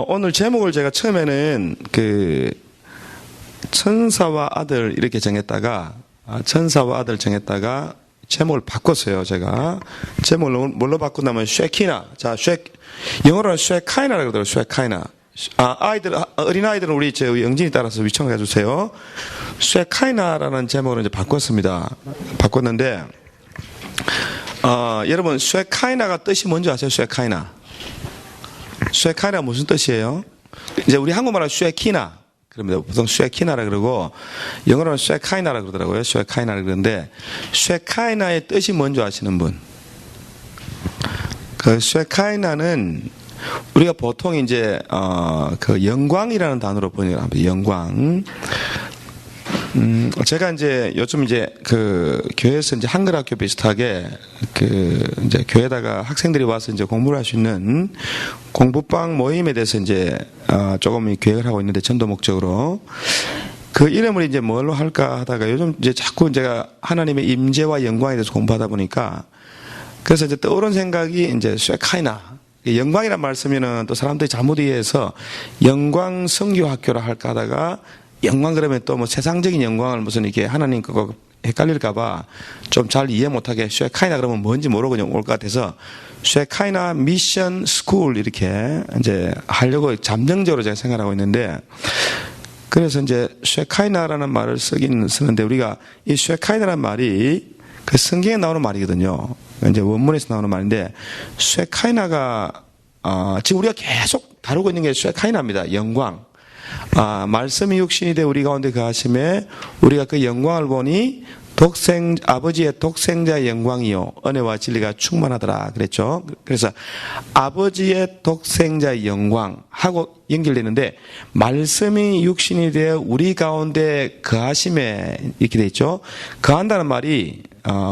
오늘 제목을 제가 처음에는 천사와 아들 이렇게 정했다가 제목을 바꿨어요. 제가 제목을 뭘로 바꾼다면 쉐키나. 자, 영어로는 쉐카이나라고 그러더라고요. 쉐카이나. 어린아이들은 우리 제 영진이 따라서 위청해 주세요. 쉐카이나라는 제목으로 이제 바꿨는데, 여러분, 쉐카이나가 뜻이 뭔지 아세요? 쉐카이나가 무슨 뜻이에요? 이제 우리 한국말로 쉐키나. 그럽니다. 보통 쉐키나라 그러고, 영어로는 쉐카이나라 그러더라고요. 쉐카이나라 그러는데, 쉐카이나의 뜻이 뭔지 아시는 분? 쉐카이나는 우리가 보통 이제, 영광이라는 단어로 번역을 합니다. 영광. 제가 이제 요즘 이제 교회에서 이제 한글학교 비슷하게 이제 교회에다가 학생들이 와서 이제 공부를 할 수 있는 공부방 모임에 대해서 이제 조금 계획을 하고 있는데, 전도 목적으로 그 이름을 이제 뭘로 할까 하다가 요즘 이제 자꾸 제가 하나님의 임재와 영광에 대해서 공부하다 보니까, 그래서 이제 떠오른 생각이 이제 쉐카이나, 영광이란 말 쓰면은 또 사람들이 잘못 이해해서 영광 성교 학교라 할까 하다가, 영광 그러면 또 뭐 세상적인 영광을 무슨 이렇게 하나님 그거 헷갈릴까봐 좀 잘 이해 못하게 쉐카이나 그러면 뭔지 모르고 그냥 올 것 같아서 쉐카이나 미션 스쿨 이렇게 이제 하려고 잠정적으로 제가 생각하고 있는데, 그래서 이제 쉐카이나라는 말을 쓰는데, 우리가 이 쉐카이나라는 말이 그 성경에 나오는 말이거든요. 이제 원문에서 나오는 말인데, 쉐카이나가 지금 우리가 계속 다루고 있는 게 쉐카이나입니다. 영광. 말씀이 육신이 돼 우리 가운데 거하심에 우리가 그 영광을 보니 아버지의 독생자의 영광이요 은혜와 진리가 충만하더라 그랬죠. 그래서 아버지의 독생자의 영광하고 연결되는데, 말씀이 육신이 되어 우리 가운데 거하심에 이렇게 돼 있죠. 거한다는 말이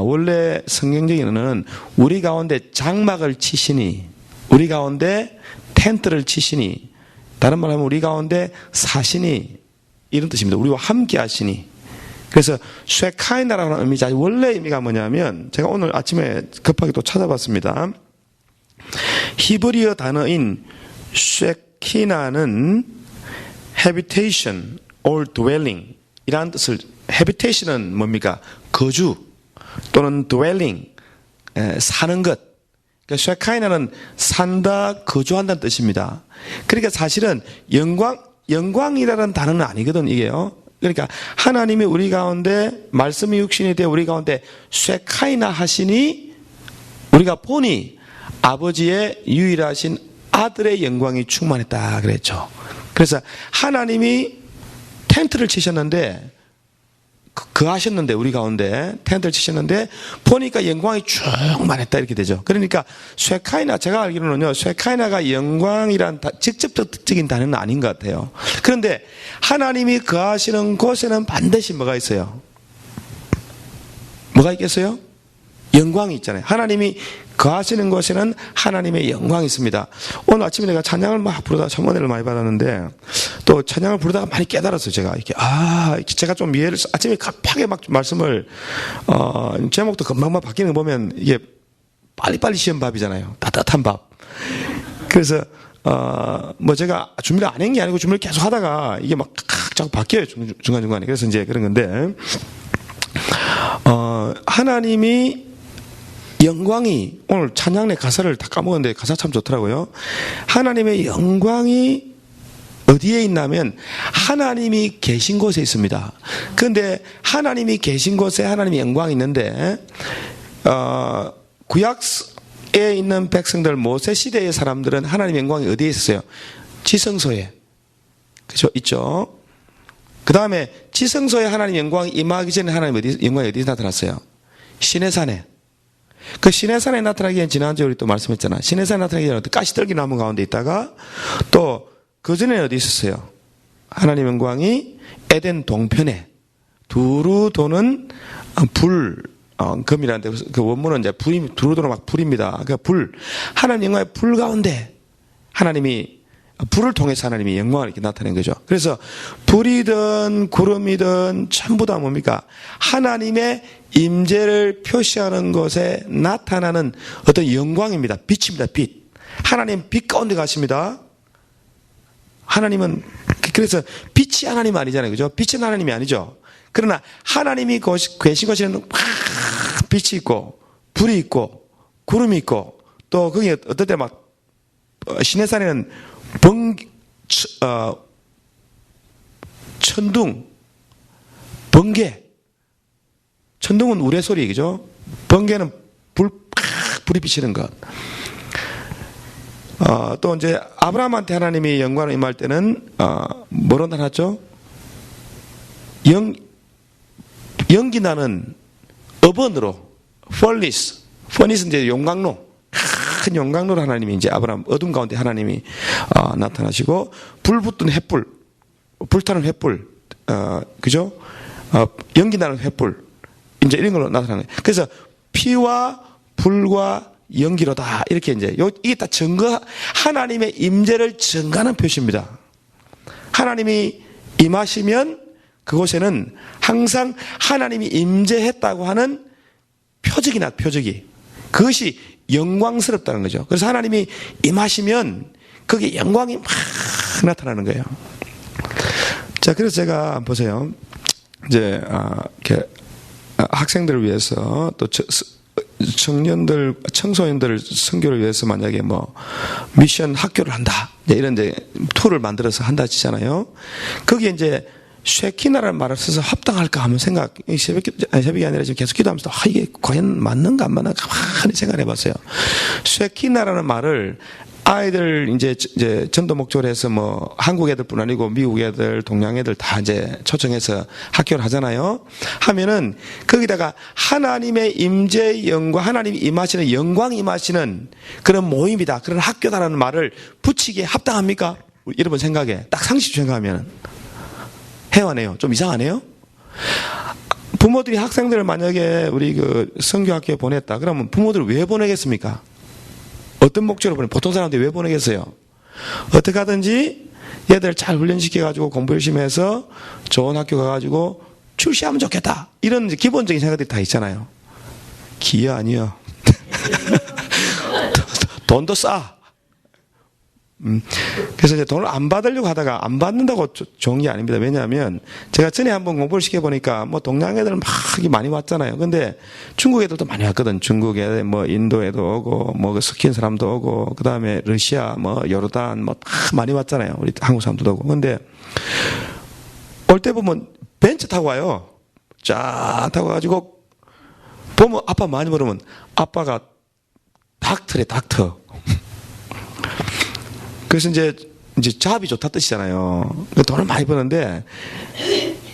원래 성경적인 의미는 우리 가운데 장막을 치시니, 우리 가운데 텐트를 치시니, 다른 말로 하면 우리 가운데 사시니, 이런 뜻입니다. 우리와 함께 하시니. 그래서 쉐카이나라는 의미자, 원래 의미가 뭐냐면, 제가 오늘 아침에 급하게 또 찾아봤습니다. 히브리어 단어인 쉐키나는 habitation or dwelling 이라는 뜻을, habitation은 뭡니까? 거주 또는 dwelling, 사는 것. 그러니까 쉐카이나는 산다, 거주한다는 뜻입니다. 그러니까 사실은 영광이라는 단어는 아니거든, 이게요. 그러니까 하나님이 우리 가운데, 말씀이 육신이 되어 우리 가운데 쉐카이나 하시니, 우리가 보니 아버지의 유일하신 아들의 영광이 충만했다 그랬죠. 그래서 하나님이 텐트를 치셨는데, 거하셨는데, 우리 가운데 텐트를 치셨는데 보니까 영광이 충만했다 이렇게 되죠. 그러니까 쉐카이나, 제가 알기로는요, 쉐카이나가 영광이란 직접적인 단어는 아닌 것 같아요. 그런데 하나님이 거하시는 곳에는 반드시 뭐가 있어요? 뭐가 있겠어요? 영광이 있잖아요. 하나님이 거하시는 곳에는 하나님의 영광이 있습니다. 오늘 아침에 내가 찬양을 막 부르다가 천문회를 많이 받았는데, 또 찬양을 부르다가 많이 깨달았어요. 제가 이렇게 제가 좀 이해를, 아침에 급하게 막 말씀을 제목도 금방만 바뀌는 거 보면 이게 빨리빨리 시험 밥이잖아요. 따뜻한 밥. 그래서 뭐 제가 준비를 안 한 게 아니고 준비를 계속 하다가 이게 막 자꾸 바뀌어요, 중간중간에. 그래서 이제 그런 건데, 하나님이 영광이, 오늘 찬양의 가사를 다 까먹었는데 가사 참 좋더라고요. 하나님의 영광이 어디에 있냐면 하나님이 계신 곳에 있습니다. 그런데 하나님이 계신 곳에 하나님의 영광이 있는데, 구약에 있는 백성들, 모세 시대의 사람들은 하나님의 영광이 어디에 있었어요? 지성소에. 그죠? 있죠? 그 다음에 지성소에 하나님의 영광이 임하기 전에 하나님의 영광이 어디에 나타났어요? 시내산에. 그 시내산에 나타나기 전에, 지난주에 우리 또 말씀했잖아. 시내산에 나타나기 전에 가시떨기 나무 가운데 있다가, 또 그 전에 어디 있었어요? 하나님 영광이 에덴 동편에 두루 도는 금이라는데, 그 원문은 이제 불이, 두루 도는 막 불입니다. 그 불, 하나님 영광의 불 가운데 하나님이, 불을 통해서 하나님이 영광을 이렇게 나타낸 거죠. 그래서 불이든 구름이든 전부 다 뭡니까? 하나님의 임재를 표시하는 것에 나타나는 어떤 영광입니다. 빛입니다. 빛. 하나님 빛 가운데 가십니다. 하나님은, 그래서 빛이 하나님 아니잖아요. 그죠? 빛은 하나님이 아니죠. 그러나 하나님이 계신 곳에는 막 빛이 있고, 불이 있고, 구름이 있고, 또 거기 어떨 때 막, 시내산에는 천둥, 번개. 천둥은 우레소리, 그죠? 번개는 불이 비치는 것. 또 이제 아브라함한테 하나님이 영광을 임할 때는 뭐로 나눴죠? 연기 나는 어번으로 퍼니스는 이제 용광로, 큰 용광로로 하나님이 이제 아브라함 어둠 가운데 하나님이 나타나시고 불 붙는 횃불, 불타는 횃불, 그죠? 연기 나는 횃불, 이제 이런 걸로 나타나는 거예요. 그래서 피와 불과 연기로다. 이렇게 이제, 이게 다 하나님의 임재를 증가하는 표시입니다. 하나님이 임하시면 그곳에는 항상 하나님이 임재했다고 하는 표적이. 그것이 영광스럽다는 거죠. 그래서 하나님이 임하시면 거기에 영광이 막 나타나는 거예요. 자, 그래서 제가 보세요. 이제, 학생들을 위해서 또 청소년들 선교를 위해서 만약에 뭐 미션 학교를 한다, 이런 이제 툴을 만들어서 한다 치잖아요. 거기에 이제 쉐키나라는 말을 써서 합당할까 하면 새벽이 아니라 지금 계속 기도하면서 이게 과연 맞는가 안 맞는가 가만히 생각해 봤어요. 쉐키나라는 말을 아이들 이제 전도 목적으로 해서 뭐 한국 애들뿐 아니고 미국 애들, 동양 애들 다 이제 초청해서 학교를 하잖아요. 하면은 거기다가 하나님의 임재 영광, 하나님이 임하시는 영광이 임하시는 그런 모임이다, 그런 학교다라는 말을 붙이기에 합당합니까? 여러분 생각에 딱 상식적으로 생각하면 해요 안 해요? 좀 이상하네요. 부모들이 학생들을 만약에 우리 그 선교학교에 보냈다 그러면 부모들을 왜 보내겠습니까? 어떤 목적으로 보내? 보통 사람들이 왜 보내겠어요? 어떻게 하든지 얘들 잘 훈련시켜가지고 공부 열심히 해서 좋은 학교 가가지고 출시하면 좋겠다, 이런 기본적인 생각들이 다 있잖아요. 기여 아니요. 돈도 싸. 그래서 이제 돈을 안 받으려고 하다가 안 받는다고 좋은 게 아닙니다. 왜냐하면 제가 전에 한번 공부를 시켜보니까 뭐 동양 애들은 막 많이 왔잖아요. 근데 중국 애들도 많이 왔거든. 중국 애들, 뭐 인도 애도 오고, 뭐 스킨 사람도 오고, 그 다음에 러시아, 뭐 요르단, 뭐 다 많이 왔잖아요. 우리 한국 사람들도 오고. 근데 올 때 보면 벤츠 타고 와요. 쫙 타고 가지고 보면 아빠 많이 물으면 아빠가 닥터. 그래서 이제 잡이 좋다 뜻이잖아요. 돈을 많이 버는데,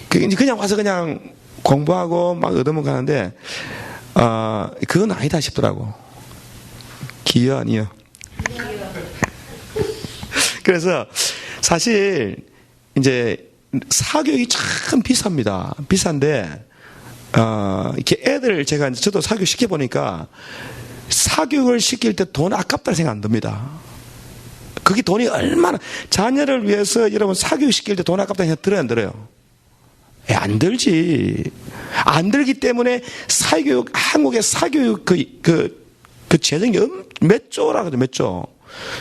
그냥 와서 그냥 공부하고 막 얻으면 가는데, 그건 아니다 싶더라고. 기여 아니요. 그래서 사실 이제 사교육이 참 비쌉니다. 비싼데, 이렇게 애들 저도 사교육 시켜보니까 사교육을 시킬 때 돈 아깝다는 생각 안 듭니다. 그게 돈이 얼마나, 자녀를 위해서 여러분 사교육 시킬 때 돈 아깝다는 생각 들어요, 안 들어요? 안 들지. 안 들기 때문에 사교육, 한국의 사교육 그 재정이 몇 조라 그러죠, 몇 조.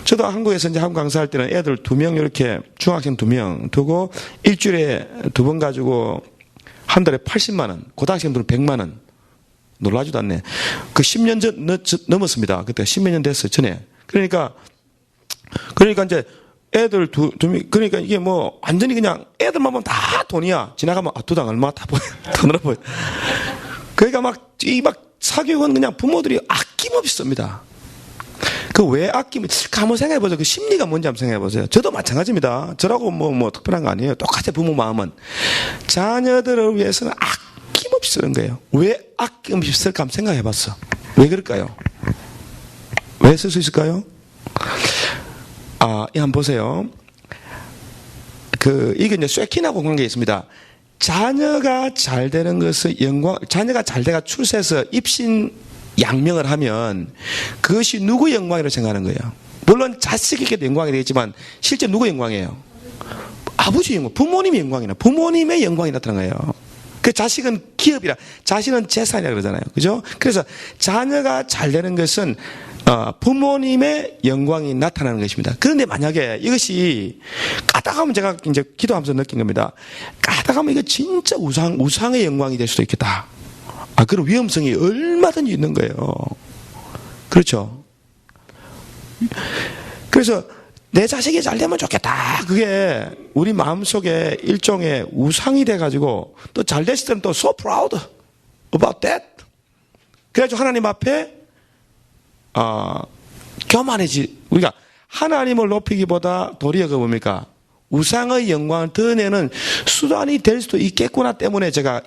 저도 한국에서 이제 한국 강사할 때는 애들 2명 이렇게 중학생 2명 두고 일주일에 2번 가지고 한 달에 80만 원, 고등학생들은 100만 원. 놀라지도 않네. 그 10년 넘었습니다. 그때 10몇 년 됐어요, 전에. 그러니까 이제 애들 그러니까 이게 뭐 완전히 그냥 애들만 보면 다 돈이야. 지나가면 두당 얼마 다 보여. 돈으로 보여. 그러니까 막 사교육은 그냥 부모들이 아낌없이 씁니다. 그 왜 한번 생각해보세요. 그 심리가 뭔지 한번 생각해보세요. 저도 마찬가지입니다. 저라고 뭐 특별한 거 아니에요. 똑같아요. 부모 마음은. 자녀들을 위해서는 아낌없이 쓰는 거예요. 왜 아낌없이 쓸까 한번 생각해봤어. 왜 그럴까요? 왜 쓸 수 있을까요? 한번 보세요. 이게 이제 쇠킨하고 관계가 있습니다. 자녀가 잘 되는 것은 자녀가 잘 돼가 출세해서 입신 양명을 하면 그것이 누구 영광이라고 생각하는 거예요. 물론 자식에게도 영광이 되겠지만 실제 누구 영광이에요? 아버지 영광, 부모님의 영광이나 부모님의 영광이 나타나는 거예요. 그 자식은 기업이라, 자식은 재산이라 그러잖아요. 그죠? 그래서 자녀가 잘 되는 것은 부모님의 영광이 나타나는 것입니다. 그런데 만약에 이것이 까다가면 제가 이제 기도하면서 느낀 겁니다. 까다가면 이거 진짜 우상의 영광이 될 수도 있겠다. 그런 위험성이 얼마든지 있는 거예요. 그렇죠? 그래서 내 자식이 잘 되면 좋겠다. 그게 우리 마음속에 일종의 우상이 돼가지고 또 잘 됐을 때는 또 so proud about that. 그래가지고 하나님 앞에 우리가 하나님을 높이기보다 도리어 그 뭡니까? 우상의 영광을 드러내는 수단이 될 수도 있겠구나 때문에 제가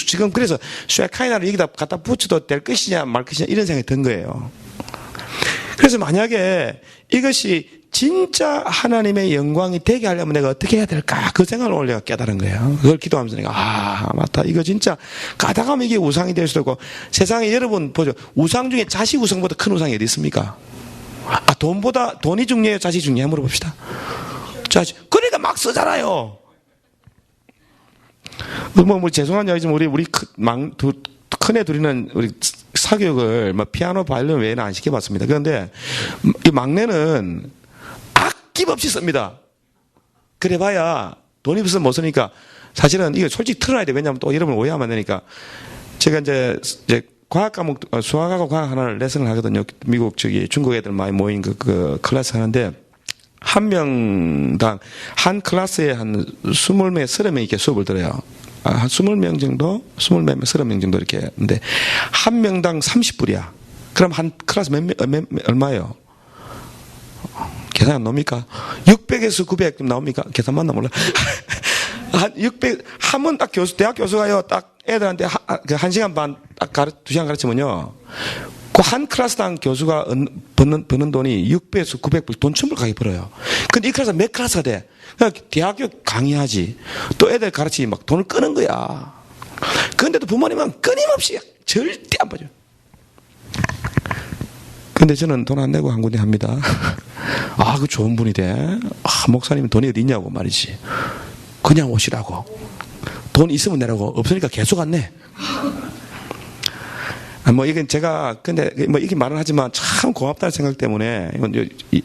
지금 그래서 쉐카이나를 여기다 갖다 붙여도 될 것이냐 말 것이냐 이런 생각이 든 거예요. 그래서 만약에 이것이 진짜 하나님의 영광이 되게 하려면 내가 어떻게 해야 될까? 그 생각을 오늘 내가 깨달은 거예요. 그걸 기도하면서 내가 맞다. 이거 진짜 가다가면 이게 우상이 될 수도 있고 세상에 여러분 보죠. 우상 중에 자식 우상보다 큰 우상이 어디 있습니까? 돈이 중요해요? 자식이 중요해요? 물어봅시다. 자식. 그러니까 막 쓰잖아요. 죄송한 이야기지만 우리 큰애 둘이는 우리 사교육을 피아노, 바이올린 외에는 안 시켜봤습니다. 그런데 이 막내는 아낌없이 씁니다. 그래봐야 돈이 없어서 못 쓰니까 사실은 이거 솔직히 틀어놔야 돼. 왜냐하면 또 여러분 오해하면 안 되니까. 제가 이제 과학 과목, 수학하고 과학 하나를 레슨을 하거든요. 미국 중국 애들 많이 모인 그 클래스 하는데 한 명당 한 클래스에 한 20명, 30명 이렇게 수업을 들어요. 한 20명 정도? 20명, 30명 정도 이렇게 했는데, 한 명당 30불이야. 그럼 한 클래스 얼마예요? 계산 안 나옵니까? 600에서 900 나옵니까? 계산 맞나 몰라. 한 600, 한 번 딱 대학 교수가요, 딱 애들한테 한 시간 반, 딱 2시간 가르치면요. 그 한 클래스당 교수가 버는 돈이 600에서 900불, 돈 1000불 가게 벌어요. 근데 이 클래스가 몇 클래스가 돼? 그냥 대학교 강의하지. 또 애들 가르치지 막 돈을 끄는 거야. 그런데도 부모님은 끊임없이 절대 안 봐줘. 근데 저는 돈 안 내고 한 군데 합니다. 그 좋은 분이 돼. 목사님은 돈이 어디 있냐고 말이지. 그냥 오시라고. 돈 있으면 내라고. 없으니까 계속 안 내. 이건 제가, 근데, 이렇게 말은 하지만 참 고맙다는 생각 때문에, 이건,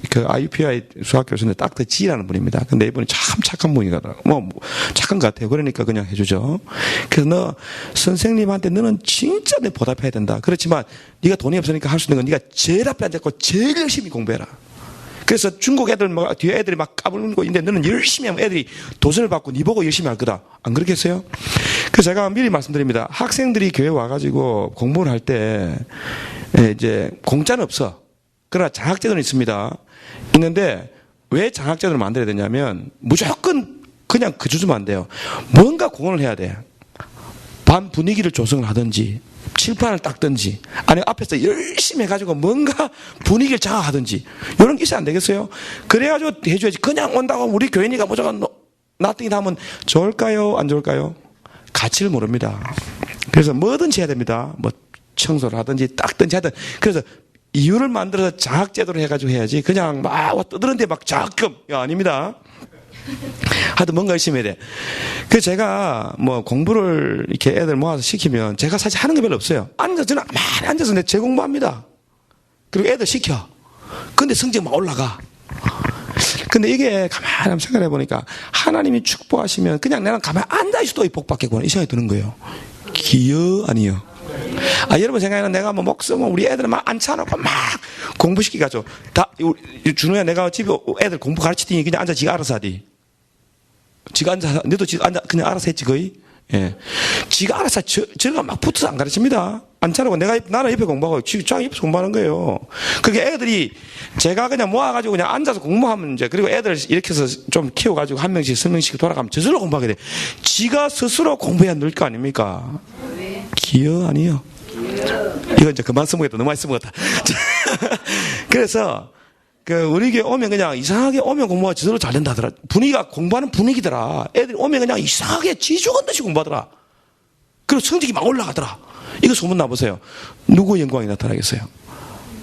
그 IUPI 수학 교수인데 닥터 G라는 분입니다. 근데 이분이 참 착한 분이더라고요. 착한 것 같아요. 그러니까 그냥 해주죠. 그래서 너, 선생님한테 너는 진짜 내 보답해야 된다. 그렇지만, 네가 돈이 없으니까 할 수 있는 건 네가 제일 앞에 앉았고, 제일 열심히 공부해라. 그래서 중국 애들 뒤에 애들이 막 까불고 있는데 너는 열심히 하면 애들이 도전을 받고 네 보고 열심히 할 거다. 안 그렇겠어요? 그래서 제가 미리 말씀드립니다. 학생들이 교회 와가지고 공부를 할 때 이제 공짜는 없어. 그러나 장학제도는 있습니다. 있는데 왜 장학제도를 만들어야 되냐면 무조건 그냥 그주면 안 돼요. 뭔가 공헌을 해야 돼. 반 분위기를 조성을 하든지 칠판을 닦든지 아니면 앞에서 열심히 해가지고 뭔가 분위기를 장악하든지 이런 게 있어야 안 되겠어요? 그래가지고 해줘야지. 그냥 온다고 우리 교인이가 무조건 나띵이 하면 좋을까요? 안 좋을까요? 가치를 모릅니다. 그래서 뭐든지 해야 됩니다. 청소를 하든지 닦든지 하든. 그래서 이유를 만들어서 장학제도를 해가지고 해야지 그냥 막 떠드는데 막 장학금 아닙니다. 하여튼 뭔가 열심히 해야 돼. 그래서 제가 공부를 이렇게 애들 모아서 시키면 제가 사실 하는 게 별로 없어요. 저는 많이 앉아서 제 공부합니다. 그리고 애들 시켜. 근데 성적 막 올라가. 근데 이게 가만히 한번 생각해 보니까 하나님이 축복하시면 그냥 내가 가만히 앉아있어도 복 받겠구나 이 생각이 드는 거예요. 기여 아니요. 여러분 생각에는 내가 목숨 우리 애들 막 앉혀놓고 막 공부시키가지고 준호야 내가 집에 애들 공부 가르치더니 그냥 앉아 지가 알아서 하디. 지가 앉아, 너도 지가 앉아, 그냥 알아서 했지, 거의? 예. 지가 알아서, 저가 막 붙어서 안 가르칩니다. 안 차리고 나는 옆에 공부하고, 자기 옆에서 공부하는 거예요. 그게 애들이, 제가 그냥 모아가지고 그냥 앉아서 공부하면 이제, 그리고 애들 이렇게 해서 좀 키워가지고 한 명씩, 10명씩 돌아가면 저절로 공부하게 돼. 지가 스스로 공부해야 늘 거 아닙니까? 기여 아니요. 이거 이제 그만 써먹겠다. 너무 많이 써먹었다. 그래서, 우리 교회 오면 그냥 이상하게 오면 공부가 저절로 잘 된다더라. 분위기가 공부하는 분위기더라. 애들이 오면 그냥 이상하게 지죽은 듯이 공부하더라. 그리고 성적이 막 올라가더라. 이거 소문 나보세요. 누구 영광이 나타나겠어요?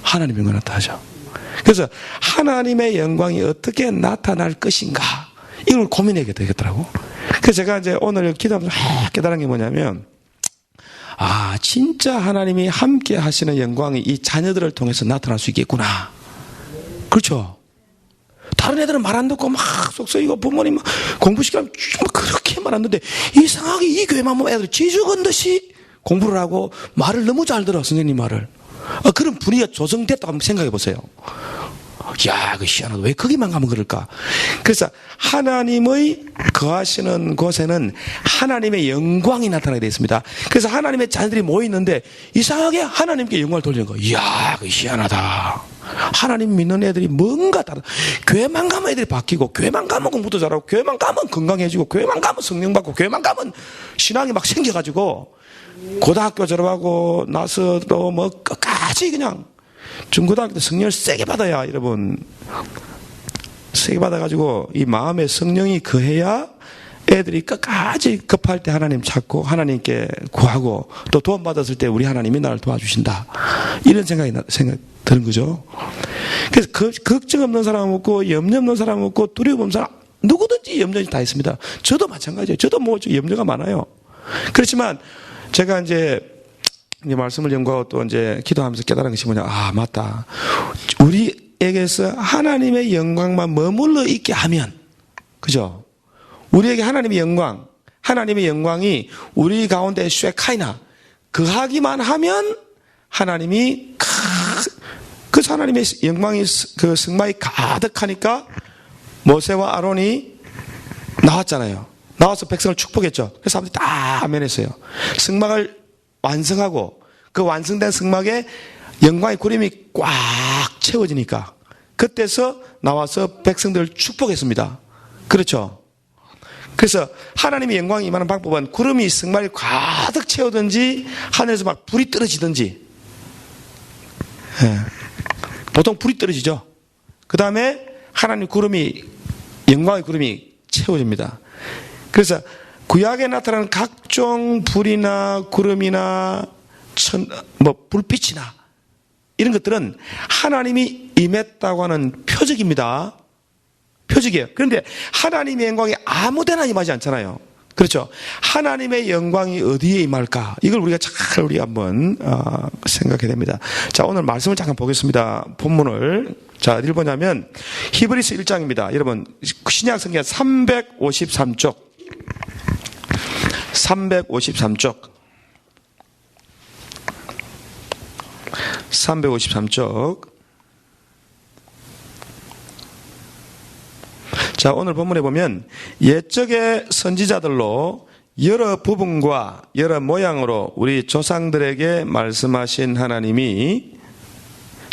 하나님의 영광이 나타나죠. 그래서 하나님의 영광이 어떻게 나타날 것인가 이걸 고민해야 되겠더라고. 그래서 제가 이제 오늘 기도하면서 깨달은 게 뭐냐면 진짜 하나님이 함께 하시는 영광이 이 자녀들을 통해서 나타날 수 있겠구나. 그렇죠? 다른 애들은 말 안 듣고 막 속썩이고 부모님 공부시키면 그렇게 말 안 듣는데 이상하게 이 교회만 보면 애들이 쥐죽은 듯이 공부를 하고 말을 너무 잘 들어, 선생님 말을. 그런 분위기가 조성됐다고 한번 생각해 보세요. 야, 그 희한하다. 왜 거기만 가면 그럴까? 그래서 하나님의 거하시는 곳에는 하나님의 영광이 나타나게 되어 있습니다. 그래서 하나님의 자녀들이 모이는데 이상하게 하나님께 영광을 돌리는 거. 이야, 그 희한하다. 하나님 믿는 애들이 뭔가 다르다. 교회만 가면 애들이 바뀌고, 교회만 가면 공부도 잘하고, 교회만 가면 건강해지고, 교회만 가면 성령 받고, 교회만 가면 신앙이 막 생겨가지고, 고등학교 졸업하고 나서도 뭐 끝까지 그냥 중고등학교 때 성령을 세게 받아야, 여러분, 세게 받아가지고 이 마음에 성령이 거해야 애들이 끝까지 급할 때 하나님 찾고 하나님께 구하고 또 도움받았을 때 우리 하나님이 나를 도와주신다, 이런 생각 드는 거죠. 그래서 걱정 없는 사람 없고 염려 없는 사람 없고 두려움 없는 사람 누구든지 염려가 다 있습니다. 저도 마찬가지예요. 저도 뭐 염려가 많아요. 그렇지만 제가 이제 말씀을 연구하고 또 이제 기도하면서 깨달은 것이 뭐냐. 맞다. 우리에게서 하나님의 영광만 머물러 있게 하면, 그죠? 우리에게 하나님의 영광, 하나님의 영광이 우리 가운데 쉐카이나 거하기만 하면 하나님이 그 하나님의 영광이 그 승마에 가득하니까 모세와 아론이 나왔잖아요. 나와서 백성을 축복했죠. 그래서 사람들이 다 아멘했어요. 승막을 완성하고 그 완성된 승막에 영광의 구름이 꽉 채워지니까 그때서 나와서 백성들을 축복했습니다. 그렇죠? 그래서 하나님의 영광이 임하는 방법은 구름이 승막을 가득 채우든지 하늘에서 막 불이 떨어지든지, 보통 불이 떨어지죠. 그 다음에 하나님 구름이, 영광의 구름이 채워집니다. 그래서 구약에 나타나는 각종 불이나 구름이나 불빛이나 이런 것들은 하나님이 임했다고 하는 표적입니다. 표적이에요. 그런데 하나님의 영광이 아무데나 임하지 않잖아요. 그렇죠? 하나님의 영광이 어디에 임할까? 이걸 우리가 잘 한번 생각해야 됩니다. 자, 오늘 말씀을 잠깐 보겠습니다. 본문을. 자, 어디를 보냐면 히브리서 1장입니다. 여러분, 신약 성경 353쪽. 353쪽. 353쪽. 자, 오늘 본문에 보면 옛적의 선지자들로 여러 부분과 여러 모양으로 우리 조상들에게 말씀하신 하나님이,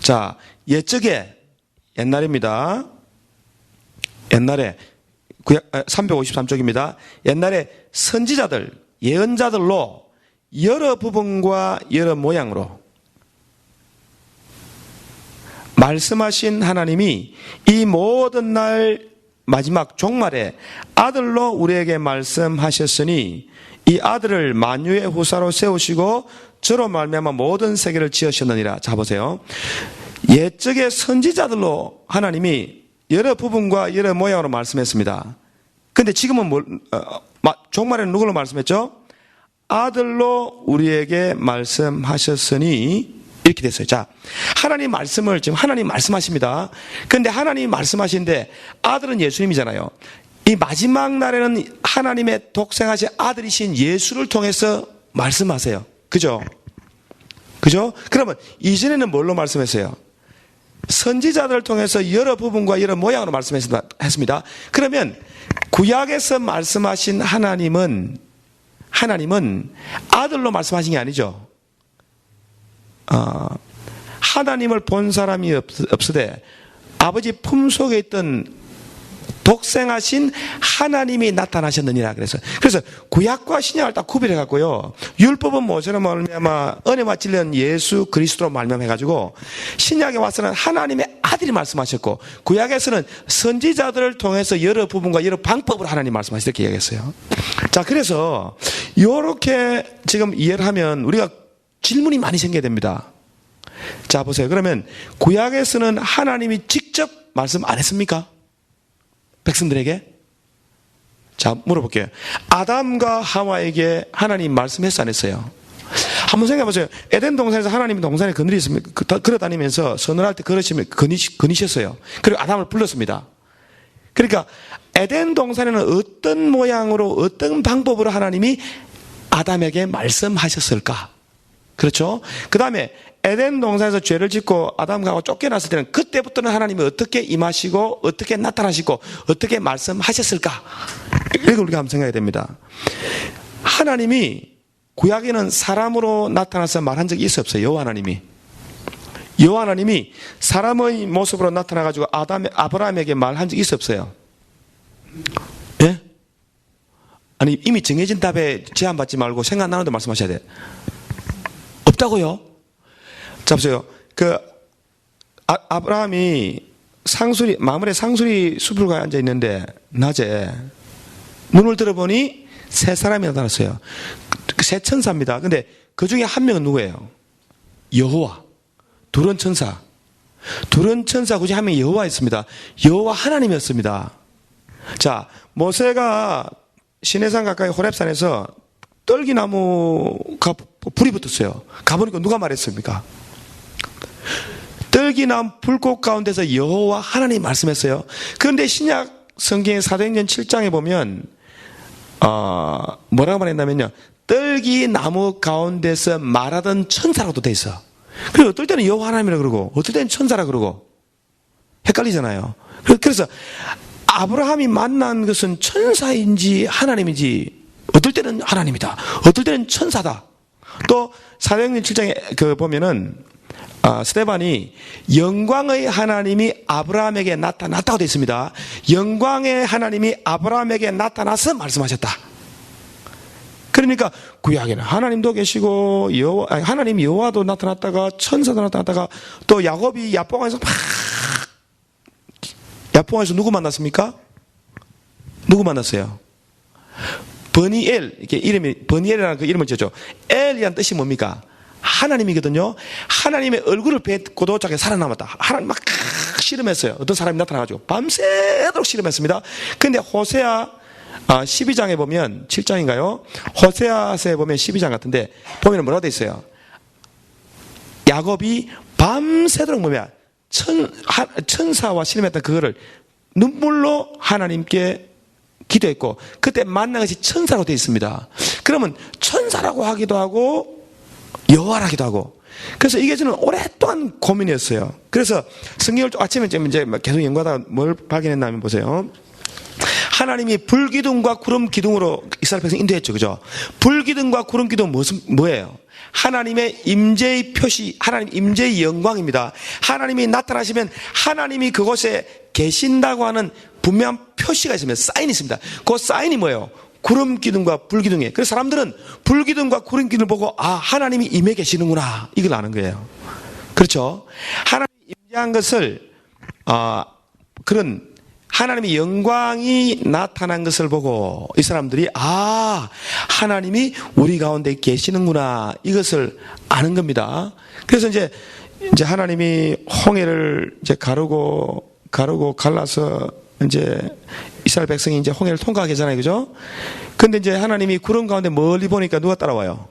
자, 옛적에, 옛날입니다. 옛날에 353쪽입니다. 옛날에 선지자들, 예언자들로 여러 부분과 여러 모양으로 말씀하신 하나님이 이 모든 날 마지막 종말에 아들로 우리에게 말씀하셨으니 이 아들을 만유의 후사로 세우시고 저로 말미암아 모든 세계를 지으셨느니라. 자, 보세요. 옛적의 선지자들로 하나님이 여러 부분과 여러 모양으로 말씀했습니다. 근데 지금은 종말에는 누구로 말씀했죠? 아들로 우리에게 말씀하셨으니 이렇게 됐어요. 자, 하나님 말씀을 지금 하나님 말씀하십니다. 그런데 하나님이 말씀하시는데 아들은 예수님이잖아요. 이 마지막 날에는 하나님의 독생하신 아들이신 예수를 통해서 말씀하세요. 그죠? 그죠? 그러면 이전에는 뭘로 말씀했어요? 선지자들을 통해서 여러 부분과 여러 모양으로 말씀했습니다. 그러면 구약에서 말씀하신 하나님은 아들로 말씀하신 게 아니죠. 하나님을 본 사람이 없으되 아버지 품속에 있던 독생하신 하나님이 나타나셨느니라. 그래서 구약과 신약을 딱 구별해 갖고요. 율법은 모세로 말미암아 은혜와 진리는 예수 그리스도로 말미암아 해가지고 신약에 와서는 하나님의 아들이 말씀하셨고 구약에서는 선지자들을 통해서 여러 부분과 여러 방법으로 하나님 말씀하시다 이렇게 이야기했어요. 자, 그래서 이렇게 지금 이해를 하면 우리가 질문이 많이 생겨야 됩니다. 자, 보세요. 그러면 구약에서는 하나님이 직접 말씀 안 했습니까? 백성들에게? 자, 물어볼게요. 아담과 하와에게 하나님 말씀했어 안 했어요? 한번 생각해 보세요. 에덴 동산에서 하나님이 동산에 그늘이 있으면 걸어다니면서 서늘할 때 걸으시면 거니셨어요. 그리고 아담을 불렀습니다. 그러니까 에덴 동산에는 어떤 모양으로 어떤 방법으로 하나님이 아담에게 말씀하셨을까? 그렇죠? 그 다음에 에덴 동산에서 죄를 짓고 아담과 쫓겨났을 때는 그때부터는 하나님이 어떻게 임하시고 어떻게 나타나시고 어떻게 말씀하셨을까? 이걸 우리가 한번 생각해야 됩니다. 하나님이 구약에는 사람으로 나타나서 말한 적이 있어 없어요? 여호와 하나님이 사람의 모습으로 나타나가지고 아브라함에게 말한 적이 있어 없어요? 예? 아니 이미 정해진 답에 제한받지 말고 생각나는 데 말씀하셔야 돼. 없다고요? 자 보세요. 아브라함이 마물의 상수리 숲을 가에 앉아 있는데 낮에 문을 들어보니 세 사람이 나타났어요. 세 천사입니다. 근데 그 중에 한 명은 누구예요? 여호와. 둘은 천사. 그 중에 한 명이 여호와였습니다. 여호와 하나님이었습니다. 자, 모세가 시내산 가까이 호렙산에서 떨기나무가 불이 붙었어요. 가보니까 누가 말했습니까? 떨기나무 불꽃 가운데서 여호와 하나님이 말씀했어요. 그런데 신약 성경의 사도행전 7장에 보면 뭐라고 말했냐면요, 떨기나무 가운데서 말하던 천사라고도 돼 있어. 그리고 어떨 때는 여호와 하나님이라 그러고 어떨 때는 천사라 그러고 헷갈리잖아요. 그래서 아브라함이 만난 것은 천사인지 하나님인지 어떨 때는 하나님이다, 어떨 때는 천사다. 또 사도행전 7장에 보면은 스데반이 영광의 하나님이 아브라함에게 나타났다고 되어 있습니다. 영광의 하나님이 아브라함에게 나타나서 말씀하셨다. 그러니까 구약에는 하나님도 계시고 하나님 여호와도 나타났다가 천사도 나타났다가 또 야곱이 야뽕에서 누구 만났습니까? 누구 만났어요? 버니엘, 이렇게 이름이 버니엘이라는 그 이름을 지었죠. 엘이라는 뜻이 뭡니까? 하나님이거든요. 하나님의 얼굴을 뵙고도 자기가 살아남았다. 하나님 막 씨름했어요. 어떤 사람이 나타나가지고 밤새도록 씨름했습니다. 근데 호세아 12장에 보면 7장인가요? 호세아서에 보면 12장 같은데 보면 뭐라고 돼 있어요? 야곱이 밤새도록 뭐냐? 천사와 씨름했던 그거를 눈물로 하나님께 기도했고 그때 만난 것이 천사로 되어 있습니다. 그러면 천사라고 하기도 하고 여호와라기도 하고, 그래서 이게 저는 오랫동안 고민이었어요. 그래서 성경을 아침에 이제 계속 연구하다가 뭘 발견했냐면 보세요. 하나님이 불기둥과 구름 기둥으로 이스라엘 백성 인도했죠, 그죠? 불기둥과 구름 기둥은 뭐예요? 하나님의 임재의 표시, 하나님 임재의 영광입니다. 하나님이 나타나시면 하나님이 그곳에 계신다고 하는 분명한 표시가 있습니다. 사인이 있습니다. 그 사인이 뭐예요? 구름 기둥과 불 기둥이에요. 그래서 사람들은 불 기둥과 구름 기둥을 보고 하나님이 임해 계시는구나, 이걸 아는 거예요. 그렇죠? 하나님이 임재한 것을 그런 하나님의 영광이 나타난 것을 보고 이 사람들이 하나님이 우리 가운데 계시는구나, 이것을 아는 겁니다. 그래서 이제 하나님이 홍해를 이제 가르고 갈라서 이제 이스라엘 백성이 이제 홍해를 통과하게 하잖아요, 그죠? 근데 이제 하나님이 구름 가운데 멀리 보니까 누가 따라와요?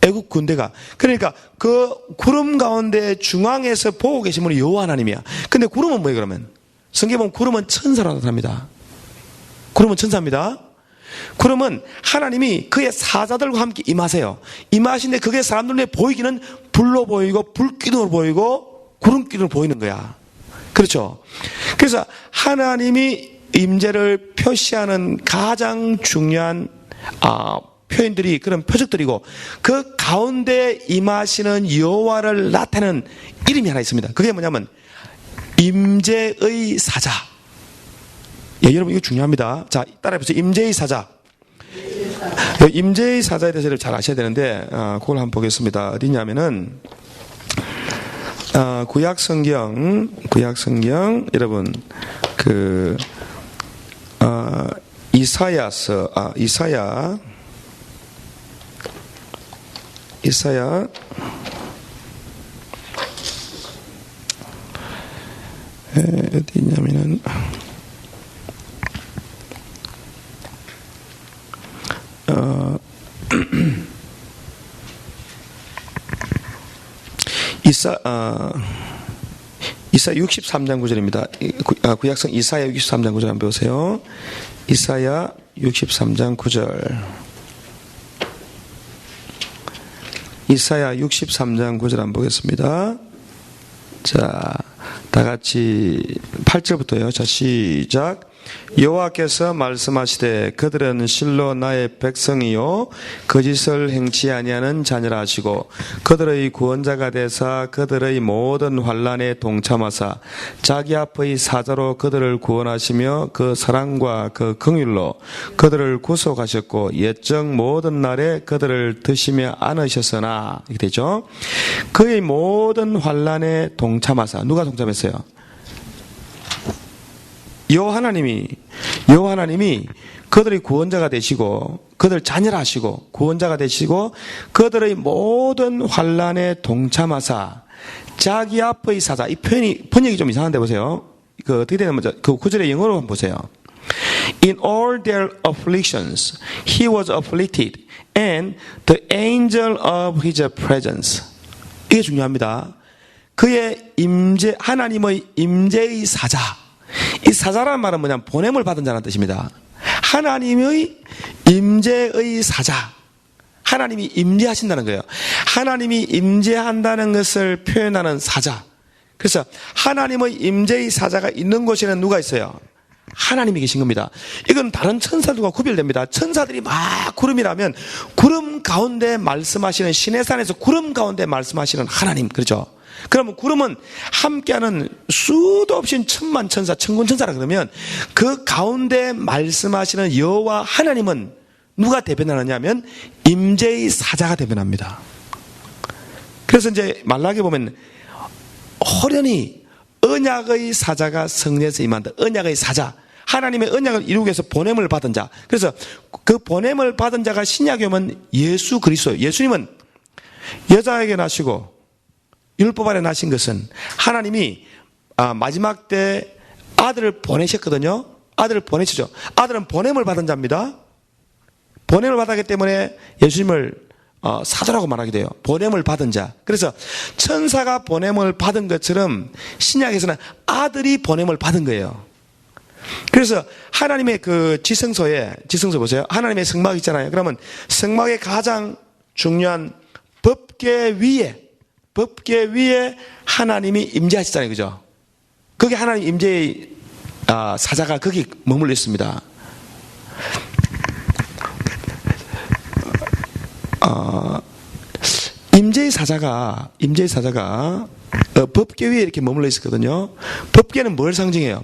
애국 군대가. 그러니까 그 구름 가운데 중앙에서 보고 계신 분이 여호와 하나님이야. 근데 구름은 뭐예요, 그러면? 성경에 보면 구름은 천사로 나타납니다. 구름은 천사입니다. 구름은 하나님이 그의 사자들과 함께 임하세요. 임하시는데 그게 사람들 눈에 보이기는 불로 보이고 불기둥으로 보이고 구름기둥으로 보이는 거야. 그렇죠? 그래서 하나님이 임재를 표시하는 가장 중요한 표현들이 그런 표적들이고, 그 가운데 임하시는 여호와를 나타내는 이름이 하나 있습니다. 그게 뭐냐면 임재의 사자. 예, 여러분 이거 중요합니다. 자, 따라해보세요. 임재의 사자. 임재의 사자에 대해서 잘 아셔야 되는데 그걸 한번 보겠습니다. 어디냐면은 구약 성경 여러분 이사야 어디 있냐면은 이사야 63장 9절입니다. 구약성 이사야 63장 9절 한번 보세요. 이사야 63장 9절. 이사야 63장 9절 한번 보겠습니다. 자, 다 같이 8절부터요. 자, 시작. 여호와께서 말씀하시되 그들은 실로 나의 백성이요 거짓을 행치 아니하는 자녀라 하시고 그들의 구원자가 되사 그들의 모든 환난에 동참하사 자기 앞의 사자로 그들을 구원하시며 그 사랑과 그 긍휼로 그들을 구속하셨고 옛적 모든 날에 그들을 드시며 안으셨으나 이렇게 되죠. 그의 모든 환난에 동참하사 누가 동참했어요? 여호와 하나님이 그들의 구원자가 되시고 그들 자녀라 하시고 구원자가 되시고 그들의 모든 환난에 동참하사 자기 앞의 사자. 이 번역이 좀 이상한데 보세요. 그 어떻게 되는 거죠? 그 구절의 영어로 한번 보세요. In all their afflictions he was afflicted and the angel of his presence. 이게 중요합니다. 그의 하나님의 임재의 사자. 이 사자라는 말은 뭐냐면 보냄을 받은 자라는 뜻입니다. 하나님의 임재의 사자. 하나님이 임재하신다는 거예요. 하나님이 임재한다는 것을 표현하는 사자. 그래서 하나님의 임재의 사자가 있는 곳에는 누가 있어요? 하나님이 계신 겁니다. 이건 다른 천사들과 구별됩니다. 천사들이 막 구름이라면 구름 가운데 말씀하시는 시내산에서 구름 가운데 말씀하시는 하나님. 그렇죠? 그러면 구름은 함께하는 수도 없이 천만 천사, 천군 천사라 그러면 그 가운데 말씀하시는 여호와 하나님은 누가 대변하느냐면 임재의 사자가 대변합니다. 그래서 이제 말라기 보면 호련히 언약의 사자가 성내에서 임한다. 언약의 사자. 하나님의 언약을 이루기 위해서 보냄을 받은 자. 그래서 그 보냄을 받은 자가 신약에 오면 예수 그리스도예요. 예수님은 여자에게 나시고 율법 아래 나신 것은 하나님이 마지막 때 아들을 보내셨거든요. 아들을 보내시죠. 아들은 보냄을 받은 자입니다. 보냄을 받았기 때문에 예수님을 사도라고 말하게 돼요. 보냄을 받은 자. 그래서 천사가 보냄을 받은 것처럼 신약에서는 아들이 보냄을 받은 거예요. 그래서 하나님의 그 지성소 보세요. 하나님의 성막 있잖아요. 그러면 성막의 가장 중요한 법궤 위에 하나님이 임재하시잖아요. 그죠? 거기 하나님 임재의 사자가 거기 머물러 있습니다. 임재의 사자가 법궤 위에 이렇게 머물러 있었거든요. 법궤는 뭘 상징해요?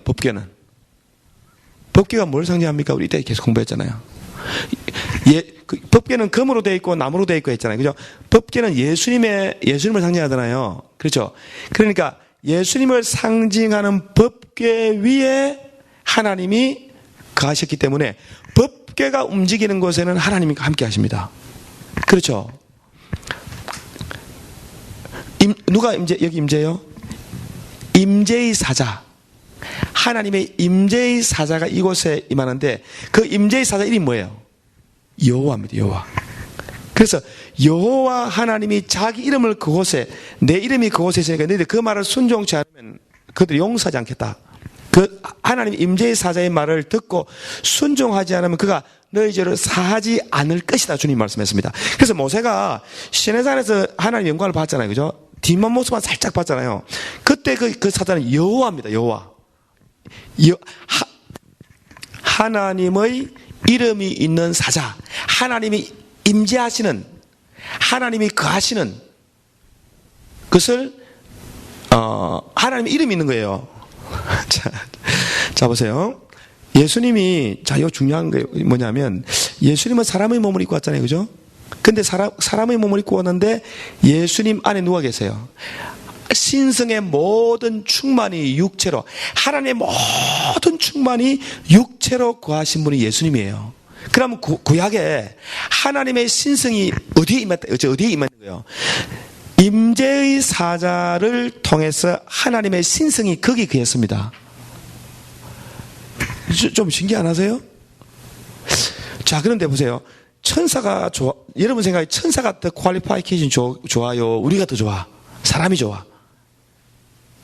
법궤가 뭘 상징합니까? 우리 이때 계속 공부했잖아요. 법궤는 금으로 되어 있고 나무로 되어 있고 했잖아요. 그죠? 법궤는 예수님을 상징하잖아요. 그렇죠? 그러니까 예수님을 상징하는 법궤 위에 하나님이 거하셨기 때문에 법궤가 움직이는 곳에는 하나님이 함께 하십니다. 그렇죠? 누가 여기 임재요? 임재의 사자. 하나님의 임재의 사자가 이곳에 임하는데 그 임재의 사자 이름이 뭐예요? 여호와입니다. 여호와. 그래서 여호와 하나님이 자기 이름을 그곳에, 내 이름이 그곳에 있으니까 너희들 그 말을 순종치 않으면 그들이 용서하지 않겠다. 그 하나님 임재의 사자의 말을 듣고 순종하지 않으면 그가 너희 죄를 사하지 않을 것이다. 주님 말씀했습니다. 그래서 모세가 시내산에서 하나님 영광을 봤잖아요. 그죠? 뒷만 모습만 살짝 봤잖아요. 그때 그 사자는 여호와입니다. 여호와. 하나님의 이름이 있는 사자. 하나님이 임재하시는, 하나님이 거하시는 것을 하나님의 이름이 있는 거예요. 자 보세요. 예수님이, 이거 중요한 게 뭐냐면, 예수님은 사람의 몸을 입고 왔잖아요. 그죠? 근데 사람의 몸을 입고 왔는데, 예수님 안에 누가 계세요? 신성의 모든 충만이 육체로, 하나님의 모든 충만이 육체로 거하신 분이 예수님이에요. 그러면 구약에 하나님의 신성이 어디에 임했는 거예요? 임재의 사자를 통해서 하나님의 신성이 거기 거했습니다. 좀 신기 안 하세요? 자, 그런데 보세요. 천사가 여러분 생각에 천사가 더 퀄리파이케이션 좋아요? 우리가 더 좋아? 사람이 좋아.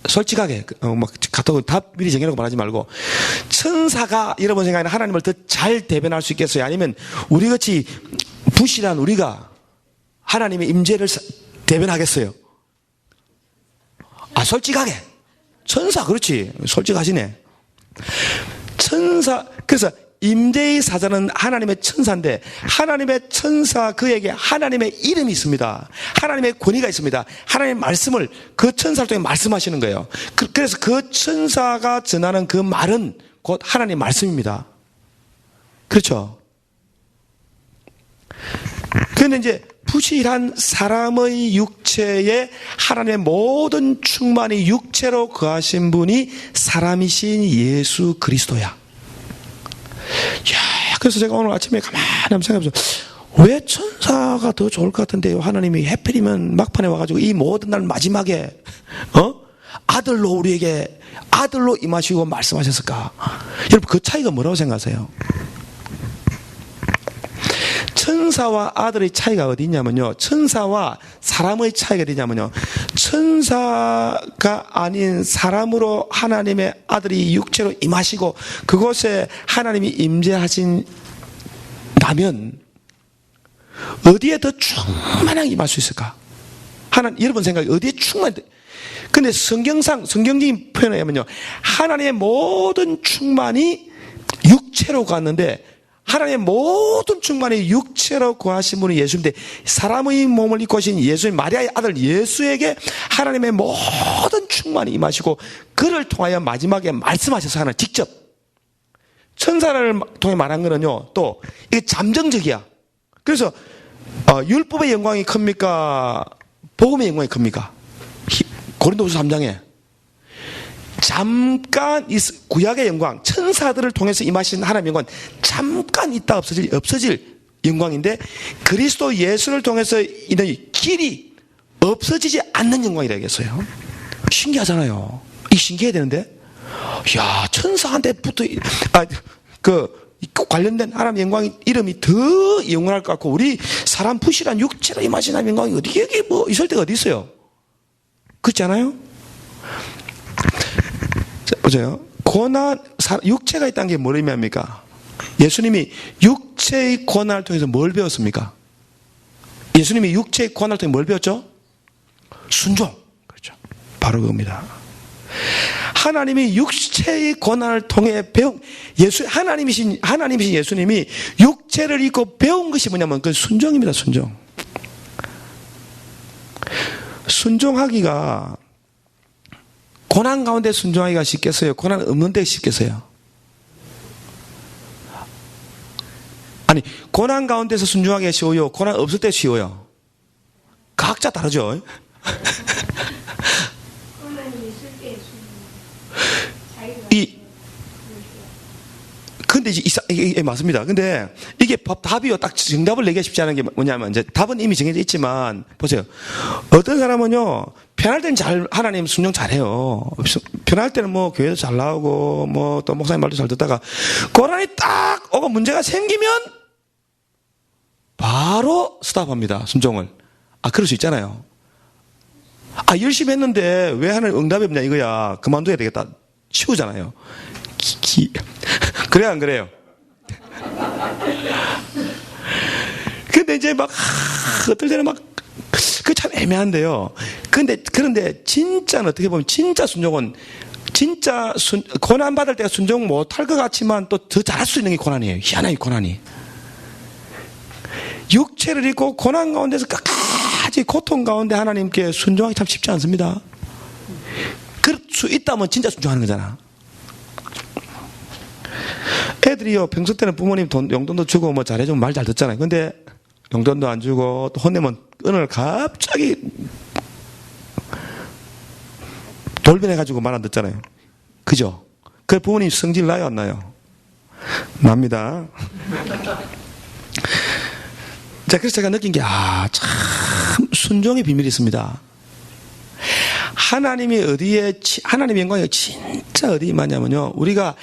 솔직하게, 막, 카톡 답 미리 정해놓고 말하지 말고, 천사가 여러분 생각에는 하나님을 더 잘 대변할 수 있겠어요? 아니면 우리같이 부실한 우리가 하나님의 임재를 대변하겠어요? 아, 솔직하게. 천사, 그렇지. 솔직하시네. 천사, 그래서 임재의 사자는 하나님의 천사인데, 하나님의 천사 그에게 하나님의 이름이 있습니다. 하나님의 권위가 있습니다. 하나님의 말씀을 그 천사를 통해 말씀하시는 거예요. 그래서 그 천사가 전하는 그 말은 곧 하나님의 말씀입니다. 그렇죠? 그런데 이제 부실한 사람의 육체에 하나님의 모든 충만이 육체로 거하신 분이 사람이신 예수 그리스도야. 야, 그래서 제가 오늘 아침에 가만히 한번 생각해보세요. 왜 천사가 더 좋을 것 같은데요? 하나님이 해필이면 막판에 와가지고 이 모든 날 마지막에 아들로 우리에게 아들로 임하시고 말씀하셨을까? 여러분 그 차이가 뭐라고 생각하세요? 천사와 아들의 차이가 어디 있냐면요. 천사와 사람의 차이가 어디 있냐면요. 천사가 아닌 사람으로 하나님의 아들이 육체로 임하시고 그곳에 하나님이 임재하신다면 어디에 더 충만하게 임할 수 있을까? 여러분 생각에 어디에 충만해? 근데 성경적인 표현을 하면요. 하나님의 모든 충만이 육체로 갔는데 하나님의 모든 충만이 육체로 거하신 분이 예수인데 사람의 몸을 입고 오신 예수님 마리아의 아들 예수에게 하나님의 모든 충만이 임하시고 그를 통하여 마지막에 말씀하셔서 하나 직접 천사를 통해 말한 거는요. 또 이게 잠정적이야. 그래서 율법의 영광이 큽니까? 복음의 영광이 큽니까? 고린도후서 3장에 잠깐 구약의 영광, 천사들을 통해서 임하신 하나님의 영광 잠깐 있다 없어질 영광인데 그리스도 예수를 통해서 있는 길이 없어지지 않는 영광이라 얘기했어요. 신기하잖아요. 이게 신기해야 되는데, 야 천사한테부터 관련된 하나님의 영광이 이름이 더 영원할 것 같고 우리 사람 부실한 육체로 임하신 하나님의 영광이 어디 여기 뭐 있을 데가 어디 있어요? 그렇지 않아요? 보세요. 육체가 있다는 게 뭘 의미합니까? 예수님이 육체의 고난을 통해서 뭘 배웠습니까? 예수님이 육체의 고난을 통해 뭘 배웠죠? 순종. 그렇죠. 바로 그겁니다. 하나님이 육체의 고난을 통해 배운 하나님이신 예수님이 육체를 입고 배운 것이 뭐냐면 그 순종입니다. 순종하기가 고난 가운데 순종하기가 쉽겠어요? 고난 없는 데 쉽겠어요? 아니 고난 가운데서 순종하기가 쉬워요? 고난 없을 때 쉬워요? 각자 다르죠? 근데 이게 맞습니다. 근데 이게 답이요. 딱 정답을 내기가 쉽지 않은 게 뭐냐면, 이제 답은 이미 정해져 있지만, 보세요. 어떤 사람은요, 편할 때는 하나님 순종 잘해요. 편할 때는 뭐, 교회도 잘 나오고, 뭐, 또 목사님 말도 잘 듣다가, 고난이 딱 오고 문제가 생기면, 바로 스탑합니다. 순종을. 그럴 수 있잖아요. 열심히 했는데, 왜 하나님 응답이 없냐 이거야. 그만둬야 되겠다. 쉬우잖아요. 그래 안 그래요? 근데 이제 막 어떨 때는 막 그 참 애매한데요. 그런데 진짜는 어떻게 보면 진짜 순종은 고난 받을 때가 순종 못 할 것 같지만 또 더 잘할 수 있는 게 고난이에요. 희한하게 고난이. 육체를 입고 고난 가운데서 끝까지 고통 가운데 하나님께 순종하기 참 쉽지 않습니다. 그럴 수 있다면 진짜 순종하는 거잖아. 애들이요, 평소 때는 부모님 용돈도 주고 뭐 잘해주면 말 잘 듣잖아요. 근데 용돈도 안 주고 또 혼내면 어느 갑자기 돌변해가지고 말 안 듣잖아요. 그죠? 그 부모님 성질 나요, 안 나요? 납니다. 자, 그래서 제가 느낀 게, 참, 순종의 비밀이 있습니다. 하나님의 영광이 진짜 어디에 임하냐면요. 우리가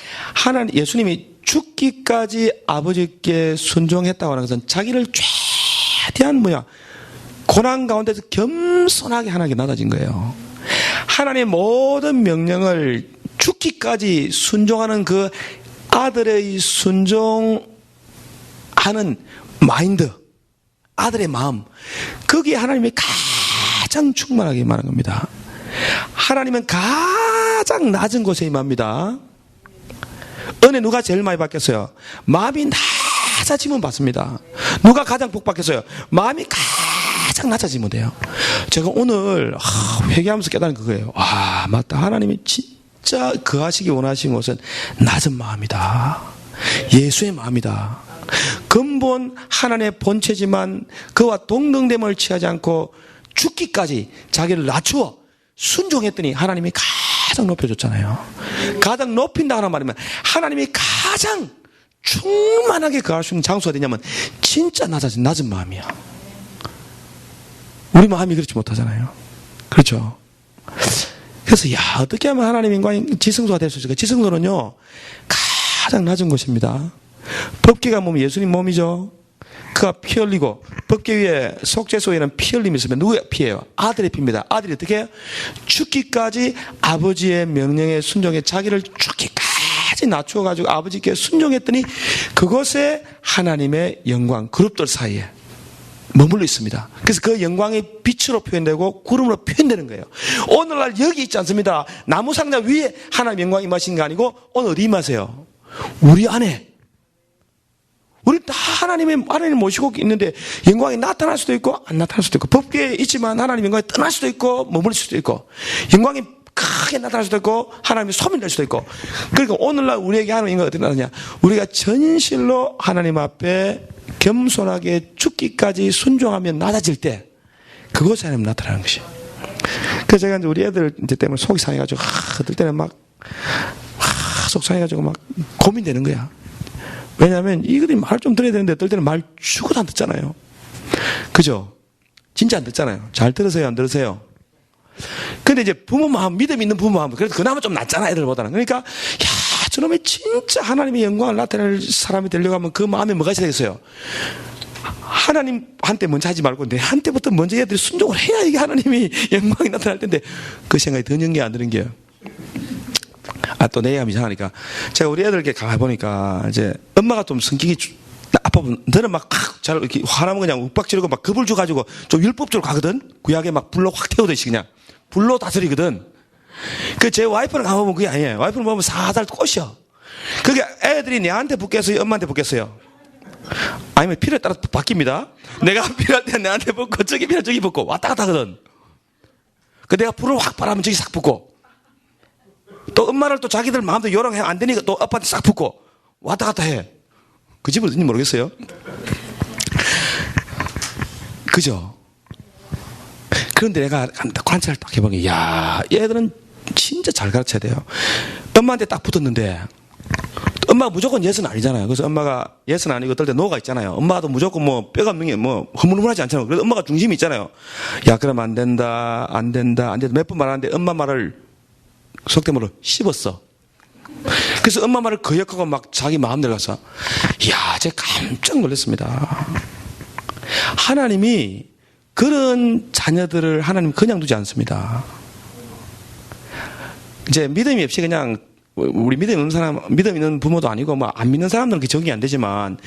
예수님이 죽기까지 아버지께 순종했다고 하는 것은 자기를 최대한 고난 가운데서 겸손하게 하나님께 낮아진 거예요. 하나님의 모든 명령을 죽기까지 순종하는 그 아들의 순종하는 마인드, 아들의 마음, 거기에 하나님이 가장 충만하게 임하는 겁니다. 하나님은 가장 낮은 곳에 임합니다. 은혜 누가 제일 많이 받겠어요? 마음이 낮아지면 받습니다. 누가 가장 복 받겠어요? 마음이 가장 낮아지면 돼요. 제가 오늘 회개하면서 깨달은 그거예요. 아, 맞다. 하나님이 진짜 거하시기 원하시는 것은 낮은 마음이다. 예수의 마음이다. 근본 하나님의 본체지만 그와 동등됨을 취하지 않고 죽기까지 자기를 낮추어 순종했더니 하나님이 가장 높여줬잖아요. 가장 높인다 하는 말이면 하나님이 가장 충만하게 거할 수 있는 장소가 되냐면 진짜 낮은 마음이야. 우리 마음이 그렇지 못하잖아요. 그렇죠? 그래서 어떻게 하면 하나님 인간이 지성소가 될 수 있을까? 지성소는요 가장 낮은 곳입니다. 법궤가 몸이 예수님 몸이죠. 그가 피 흘리고 법궤 위에 속죄소에는 피 흘림이 있으면 누구의 피예요? 아들의 피입니다. 아들이 어떻게 해요? 죽기까지 아버지의 명령에 순종해 자기를 죽기까지 낮추어가지고 아버지께 순종했더니 그것에 하나님의 영광 그룹들 사이에 머물러 있습니다. 그래서 그 영광이 빛으로 표현되고 구름으로 표현되는 거예요. 오늘날 여기 있지 않습니다. 나무 상자 위에 하나님의 영광이 임하신 게 아니고 오늘 어디 임하세요? 우리 안에. 우리 다 하나님을 모시고 있는데 영광이 나타날 수도 있고 안 나타날 수도 있고 법궤에 있지만 하나님의 영광이 떠날 수도 있고 머무를 수도 있고 영광이 크게 나타날 수도 있고 하나님이 소멸될 수도 있고 그러니까 오늘날 우리에게 하나님의 영광이 어떻게 나타나냐 우리가 전실로 하나님 앞에 겸손하게 죽기까지 순종하며 낮아질 때 그것이 하나님 나타나는 것이. 그래서 제가 이제 우리 애들 이제 때문에 속이 상해가지고 그들 때는 막 속 상해가지고 막 고민되는 거야. 왜냐하면 이들이 말을 좀 들어야 되는데 어떨 때는 말 죽어도 안 듣잖아요. 그죠? 진짜 안 듣잖아요. 잘 들으세요? 안 들으세요? 근데 이제 부모 마음, 믿음 있는 부모 마음, 그래도 그나마 좀 낫잖아, 애들보다는. 그러니까, 저놈이 진짜 하나님의 영광을 나타낼 사람이 되려고 하면 그 마음에 뭐가 있어야 되겠어요? 하나님한테 먼저 하지 말고 내한테부터 먼저 애들이 순종을 해야 이게 하나님이 영광이 나타날 텐데 그 생각이 드는 게 안 드는 게요. 또 내 얘기하면 이상하니까. 제가 우리 애들께 가보니까, 이제, 엄마가 좀 성격이 아파보면, 너는 막, 잘, 이렇게, 화나면 그냥 욱박지르고 막 겁을 줘가지고, 좀 율법적으로 가거든? 구약에 막 불로 확 태우듯이 그냥. 불로 다스리거든? 제 와이프는 가보면 그게 아니에요. 와이프는 보면 사살 꼬셔. 그게 애들이 내한테 붙겠어요? 엄마한테 붙겠어요? 아니면 필요에 따라 바뀝니다. 내가 필요할 때 내한테 붙고, 저기 필요할 때 저기 붙고, 왔다 갔다 하거든. 내가 불을 확 바라면 저기 싹 붙고, 또 엄마를 또 자기들 마음대로 요랑해 안 되니까 또 아빠한테 싹 붙고 왔다 갔다 해. 그 집은 어딘지 모르겠어요. 그죠? 그런데 내가 관찰을 딱 해보니 얘들은 진짜 잘 가르쳐야 돼요. 엄마한테 딱 붙었는데 엄마가 무조건 예스는 아니잖아요. 그래서 엄마가 예스는 아니고 어떨 때 노가 있잖아요. 엄마도 무조건 뭐 뼈가 없는 게 뭐 흐물흐물하지 않잖아요. 그래서 엄마가 중심이 있잖아요. 그러면 안 된다 몇 번 말하는데 엄마 말을 속대말로 씹었어. 그래서 엄마 말을 거역하고 막 자기 마음대로 가서 제가 깜짝 놀랐습니다. 하나님이 그런 자녀들을 하나님 그냥 두지 않습니다. 이제 믿음이 없이 그냥 우리 믿음 있는 사람, 믿음 있는 부모도 아니고 뭐 안 믿는 사람들은 그게 적용이 안 되지만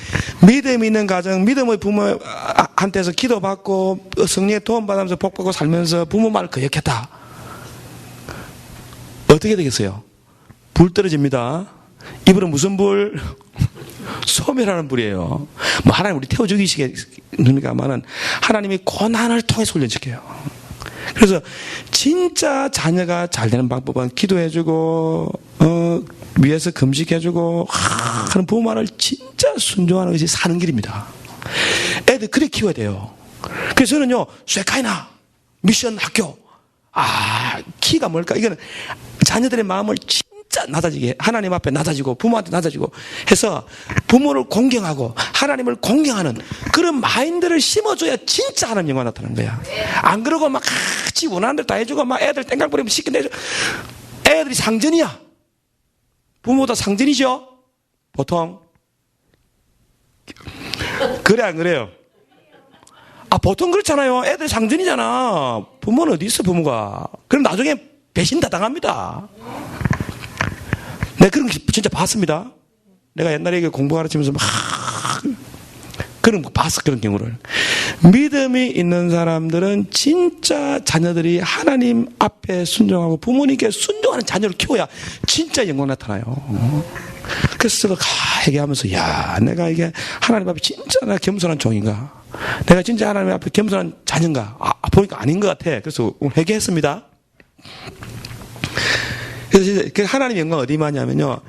믿음 있는 가정, 믿음의 부모한테서 기도받고 성령의 도움받으면서 복받고 살면서 부모 말을 거역했다. 어떻게 되겠어요? 불 떨어집니다. 이불은 무슨 불? 소멸하는 불이에요. 하나님 우리 태워 죽이시겠습니까만은 하나님이 고난을 통해서 훈련시켜요. 그래서 진짜 자녀가 잘 되는 방법은 기도해주고 위에서 금식해주고 하는 부모 말을 진짜 순종하는 것이 사는 길입니다. 애들 그렇게 키워야 돼요. 그래서 저는요 쇠카이나 미션 학교 키가 뭘까? 이거는 자녀들의 마음을 진짜 낮아지게 하나님 앞에 낮아지고 부모한테 낮아지고 해서 부모를 공경하고 하나님을 공경하는 그런 마인드를 심어줘야 진짜 하나님 영광 나타나는 거야. 안 그러고 막 같이 원하는 대로 다 해주고 막 애들 땡깡 부리면 시켜내줘. 애들이 상전이야. 부모도 상전이죠. 보통 그래 안 그래요? 보통 그렇잖아요. 애들 상전이잖아. 부모는 어디 있어, 부모가. 그럼 나중에 배신 다 당합니다. 내가 그런 거 진짜 봤습니다. 내가 옛날에 공부 가르치면서 막 그런 거 봤어, 그런 경우를. 믿음이 있는 사람들은 진짜 자녀들이 하나님 앞에 순종하고 부모님께 순종하는 자녀를 키워야 진짜 영광 나타나요. 그래서 얘기하면서, 야, 내가 이게 하나님 앞에 진짜 내가 겸손한 종인가? 내가 진짜 하나님 앞에 겸손한 자녀인가? 보니까 아닌 것 같아. 그래서 오늘 회개했습니다. 그래서 하나님 영광 어디 많냐면요.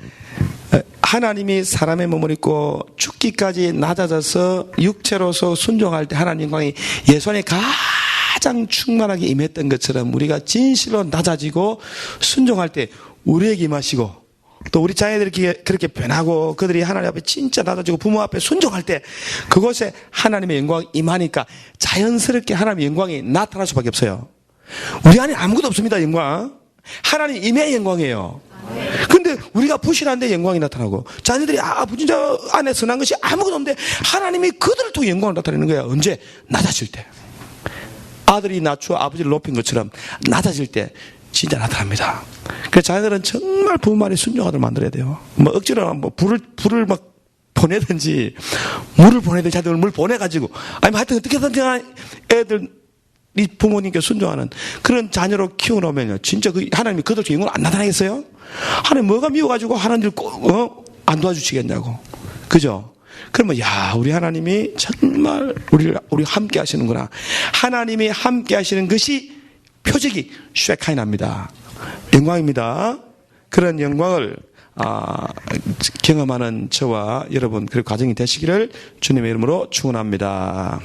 하나님이 사람의 몸을 입고 죽기까지 낮아져서 육체로서 순종할 때 하나님 영광이 예수안에 가장 충만하게 임했던 것처럼 우리가 진실로 낮아지고 순종할 때 우리에게 임하시고 또 우리 자녀들이 그렇게 변하고 그들이 하나님 앞에 진짜 낮아지고 부모 앞에 순종할 때 그곳에 하나님의 영광이 임하니까 자연스럽게 하나님의 영광이 나타날 수밖에 없어요. 우리 안에 아무것도 없습니다. 영광. 하나님 임의 영광이에요. 근데 우리가 부실한데 영광이 나타나고 자녀들이 진짜 안에 선한 것이 아무것도 없는데 하나님이 그들을 통해 영광을 나타내는 거야. 언제? 낮아질 때. 아들이 낮추어 아버지를 높인 것처럼 낮아질 때 진짜 나타납니다. 그래서 자녀들은 정말 부모 말에 순종하도록 만들어야 돼요. 뭐 억지로 불을 막 보내든지 물을 보내든지 자녀들 물 보내가지고 아니면 하여튼 어떻게든지 애들 이 부모님께 순종하는 그런 자녀로 키워놓으면요. 진짜 하나님이 그들 영광을 안 나타나겠어요? 하나님 뭐가 미워가지고 하나님을 안 도와주시겠냐고. 그죠? 그러면, 우리 하나님이 정말 우리 함께 하시는구나. 하나님이 함께 하시는 것이 표적이 쉐카인합니다. 영광입니다. 그런 영광을, 경험하는 저와 여러분, 그 과정이 되시기를 주님의 이름으로 축원합니다.